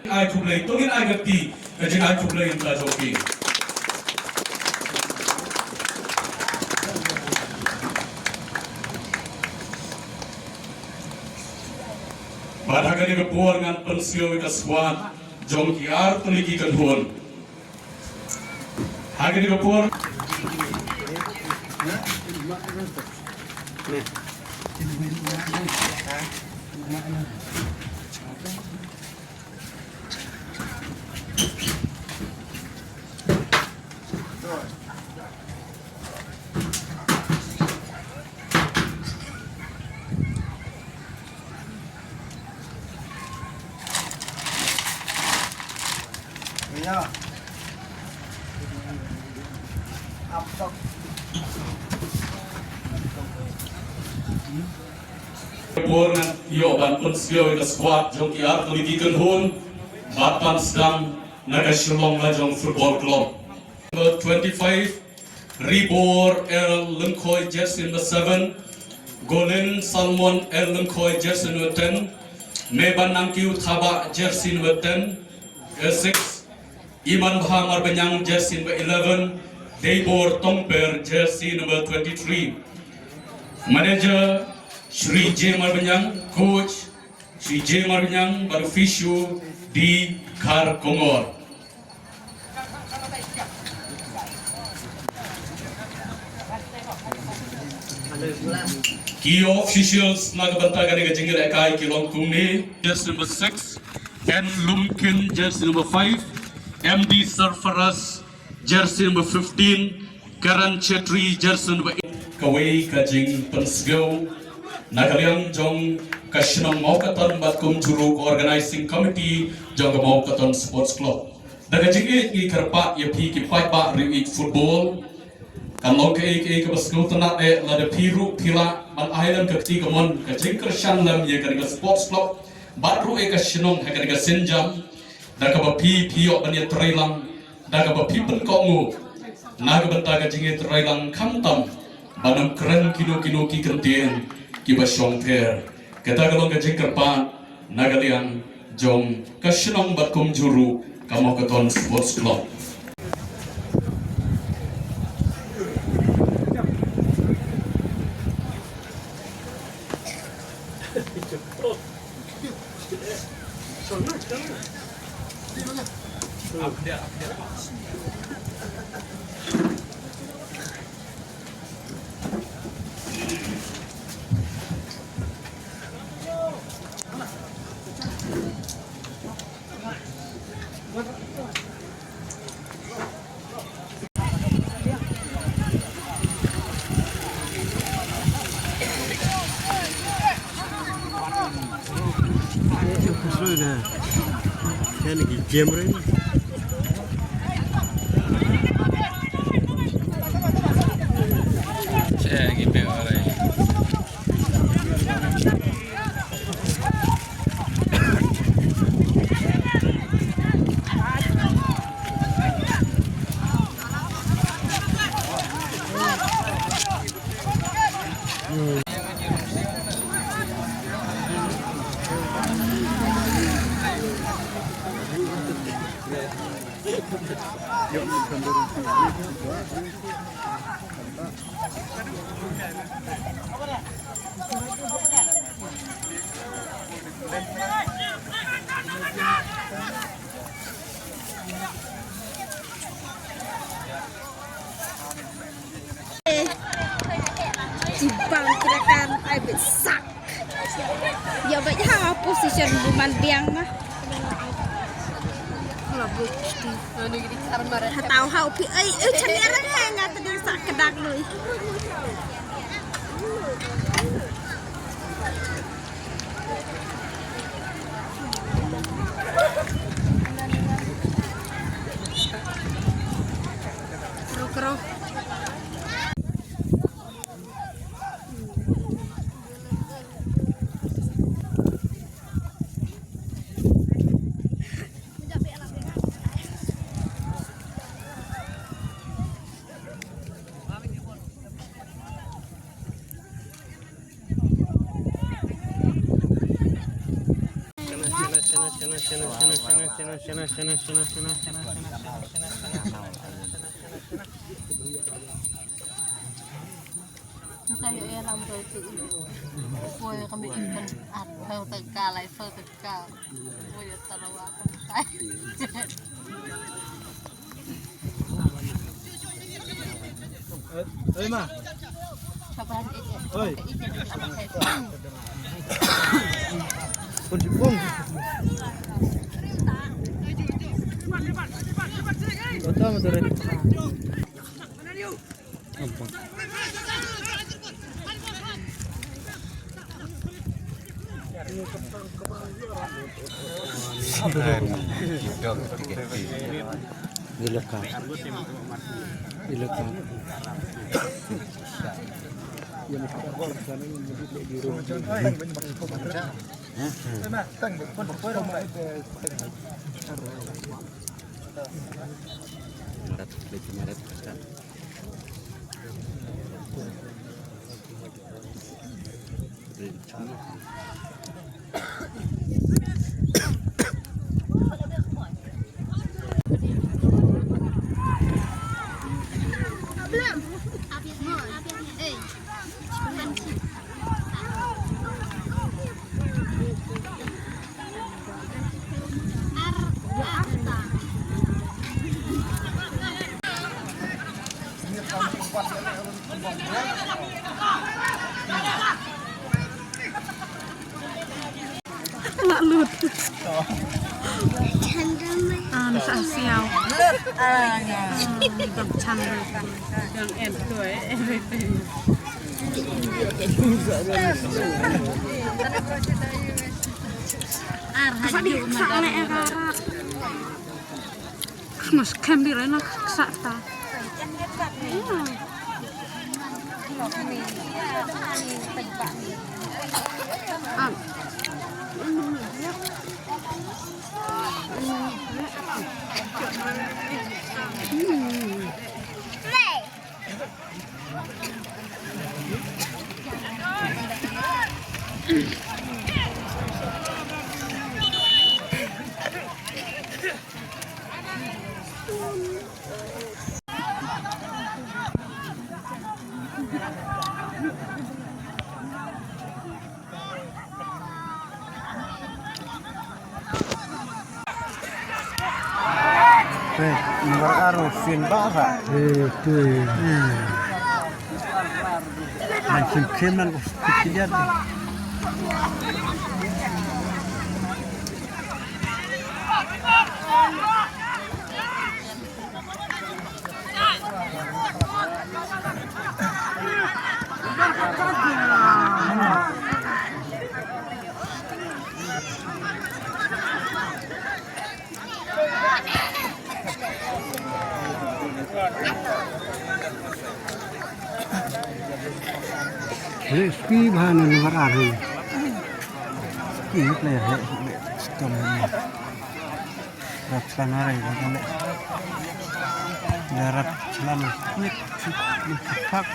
ai chụp lấy tôi ai gặp thì cái chuyện ai chụp lấy là joki pada kali kepor ngan pensio ke squad jong kiar tuliki kanhuan hagani kepor Kepurna yo ban pensio ke squad jong kiar tuliki kanhuan batan sedang naga Shillong Lajong Football Club. Number 25, Ribor El Lunkhoi jersey number 7, Golin Salmon El Lunkhoi jersey number 10, Meban Nangkiu Thaba jersey number 10, 6, Iman Bhamar Banyang jersey number 11, Deibor Tongper jersey number 23. Manager Shri J. Marbanyang, Coach Shri J. Marbanyang, Barufishu di Khar Kongor. Key officials nagbantagan ng jingir ekay kilong kumni jersey number 6, N. Lumkin jersey number 5, MD Sarfaras jersey number 15, Karan Chetri jersey number 8. Kawai kajing pensgau Nagaliang jong kasinong Maukaton Batkum Juruk Organizing Committee jong Maukaton Sports Club. Daga jing i karpa ya pi ki pai ba ri football. Kalau ke baskul tanat la de piru pila man island ke ti kamon ka jing kersan lam ye ka sports club. Batru kasinong ha ka senjam. Daga ba pi yo ban ye trailang. Daga ba pi pen ko ngu. Naga banta ka jing trailang kamtam. Banam keren kino ki kentien. Kiba Shongper, kita kalau ke Jengkerpan, Nagalian, Jong, Kasinong Batkum Juru, Kamokaton Sports Club. Ini game ini. Saya gitu orang. Jibang gerakan ai besar. Ya baik ha position buman biang mah. Tahu hau pi ai chaniran hanga tadi sak kedak lui. Kro Tayo ya lampu itu. Boy kami ikan atau tegak level tegak. Boy taruh apa? Oi ma. Kapan itu? Oi. Pun. Betul betul. Ampun. Dilekat. Lalut. Sa siaw. Tập chăn đang em tuổi mas kem di rena sakta. Nomor arufin bahasa. Itu. Mancing keman kejadian. Ski bahan nomor aru. Ski player he stom ni. Raksan hari kan. Darat selama nik pak.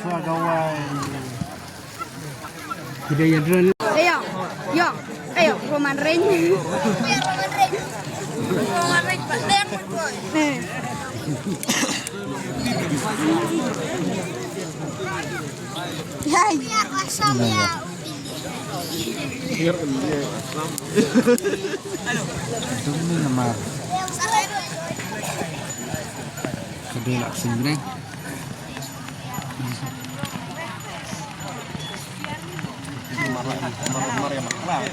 Pegawai. Tidak ya drone. Ayo, Roman Reigns. Roman Reigns Pak Den. Ya, Biar asam ya. Ini nomor. Kedua nak sembilan. Nomor yang mahal.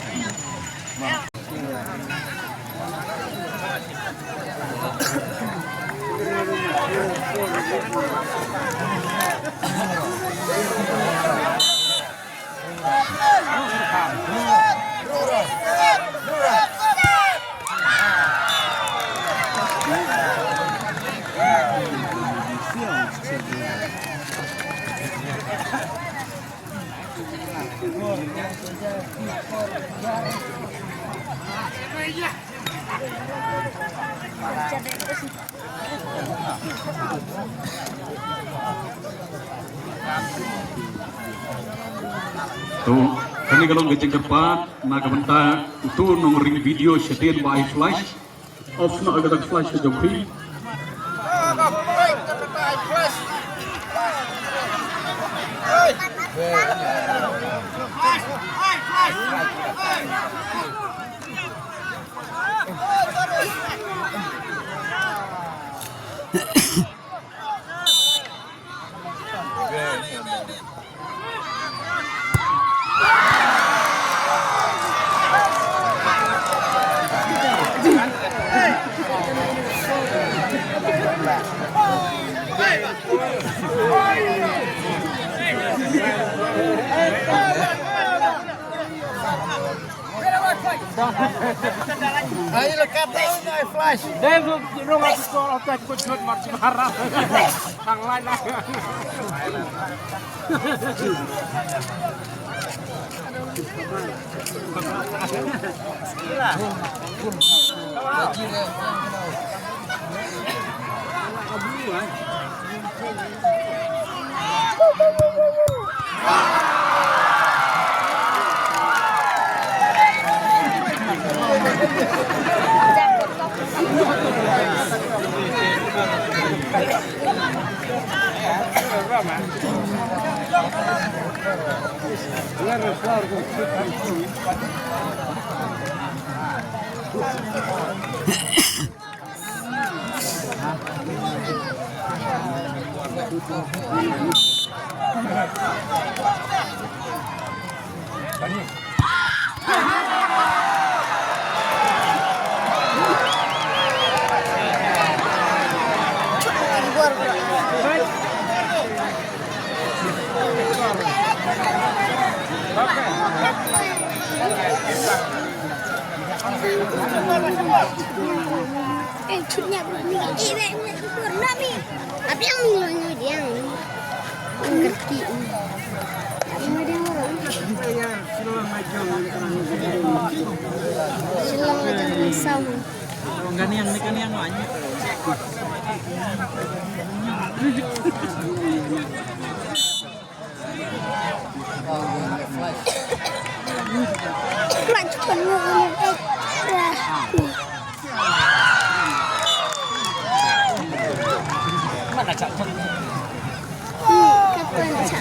Tuh, kani kalau ngecek cepat, naga bentar itu nomering video setin by flash, off na agak flash ke jauhi. Ayo lekat tahu flash. Dia belum masuk sekolah tak ikut macam haram. Tang lain lah. Chutnya berani, berani. Tapi yang milihnya dia ngerti. Silang macam sama. Ganyan banyak. Macam penuh Mana cak? kapan cak?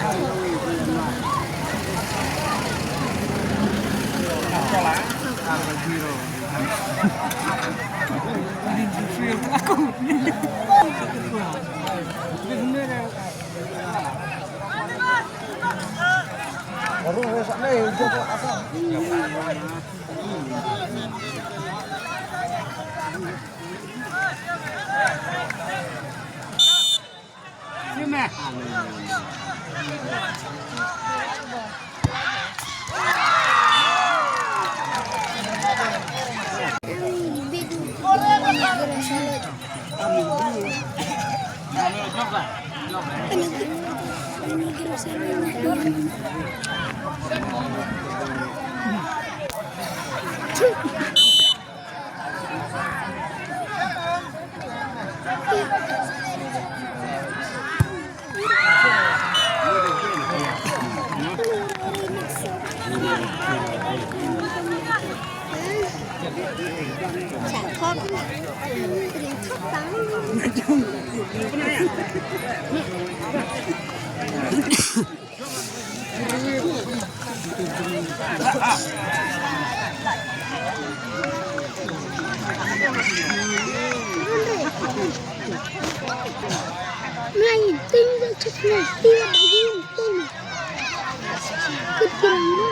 Chả khóc đừng khóc tắm này tinh ra chút này tia bà viên tinh cứ tiền đó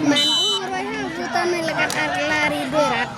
Mandu roy ha buta may lagat lari berat.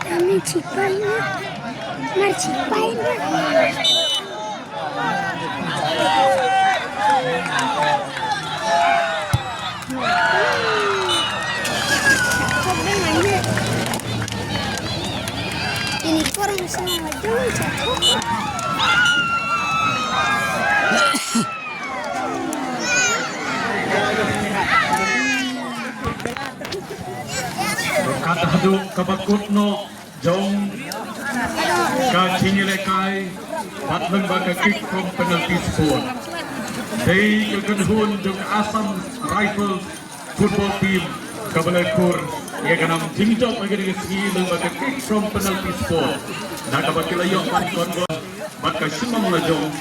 Kami cipainya, mari cipainya. Ini kurang sama dong, cakep. Kata haduk kabakut no jong ka Chingilekai patleng baka kick from penalty spot. They kegenhun jong Assam Rifles football team kabalakur ya ganam jingjok bagi segi leng baka kick from penalty spot. Nak bakilayo pan kongo baka simam lajong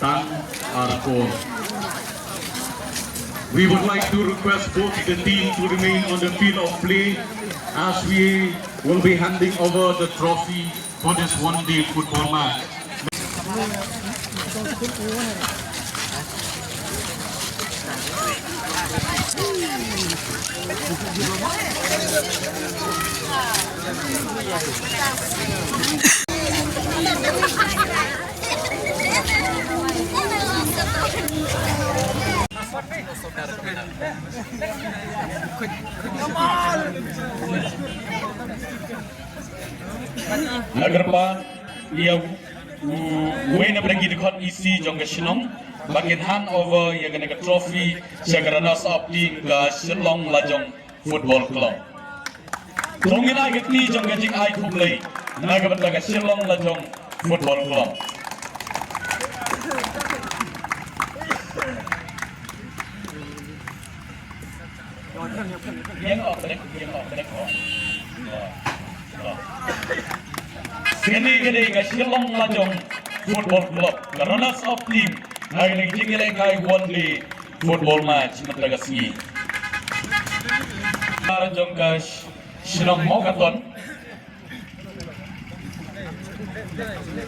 tan arko. We would like to request both the team to remain on the field of play as we will be handing over the trophy for this one-day football match. Agar pa ia win beragi dekat isi jangka Shillong bagian hand over ia kena ke trophy sebagai runners up team ke Shillong Lajong Football Club. Tunggu lagi ni jangka jing ai kublai naga bertaga Shillong Lajong Football Club. Sini gede ke Shillong Lajong Football Club, runners up team, lagi lagi jingle kai one day football match mentraga singi. Lajong ke Shillong Mogaton,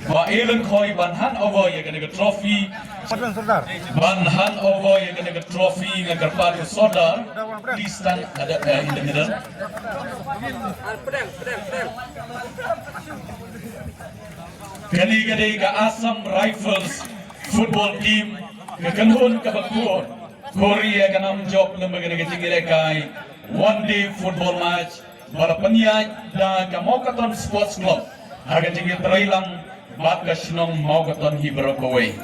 Ba Ellen Koi ban hand over ya kena ke trophy, ban hand over ya kena ke trophy ngagar padu sodar, please stand ada in the middle. Gadi-gadi ke Assam Rifles football team ke Kenhun ke Bakuon Korea ke Namjok lembaga negara Cinggilekai one day football match pada penyanyi dan ke Mogaton Sports Club harga Cinggir Terailang bat ke Sinong Mogaton Hibrokowai.